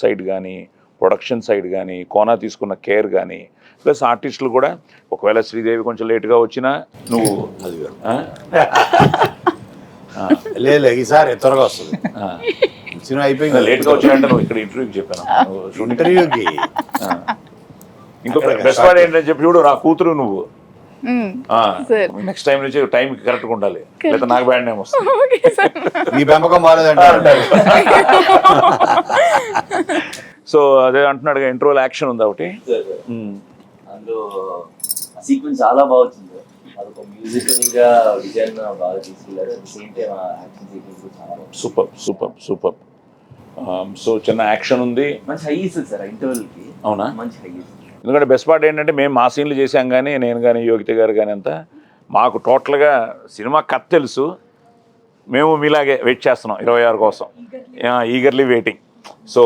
Side కానీ production side కానీ కోనా తీసుకున్న కేర్ కానీ ప్లస్ ఆర్టిస్టులు కూడా ఒకవేళ శ్రీదేవి కొంచెం లేట్గా వచ్చినా నువ్వు లేదు ఈసారి త్వరగా వస్తుంది. సినిమా అయిపోయింది. లేట్గా వచ్చినట్టు నువ్వు ఇక్కడ ఇంటర్వ్యూకి చెప్పాను. ఇంటర్వ్యూకి ఇంకో బెస్ట్ పార్ట్ ఏంటని చెప్పి చూడు నా కూతురు నువ్వు నెక్స్ట్ టైం నుంచి టైంకి కరెక్ట్గా ఉండాలి, లేదా నాకు బ్యాడ్ నేమ్ వస్తుంది. మీ పెంపకం బాగాలేదంటే సో అదే అంటున్నాడు ఇంట్రోల్ యాక్షన్ ఉంది ఒకటి, అందులో సీక్వెన్స్ చాలా బాగా వచ్చింది. అదొక మ్యూజికల్ గా విజయన్ బాగా తీసుకెళ్ళారు. సేమ్ టైం యాక్షన్ సీక్వెన్స్ చాలా సూపర్ సూపర్ సూపర్. సో చిన్న యాక్షన్ ఉంది, మంచి హై ఇస్తుంది సార్ ఇంటర్వెల్ కి. అవునా? మంచి హై ఇస్తుంది. ఎందుకంటే బెస్ట్ పార్ట్ ఏంటంటే మేము మా సీన్లు చేసాం కానీ నేను కానీ యోగిత గారు కానీ అంతా మాకు టోటల్గా సినిమా కథ తెలుసు. మేము మీలాగే వెయిట్ చేస్తున్నాం 26 కోసం, ఈగర్లీ వెయిటింగ్. సో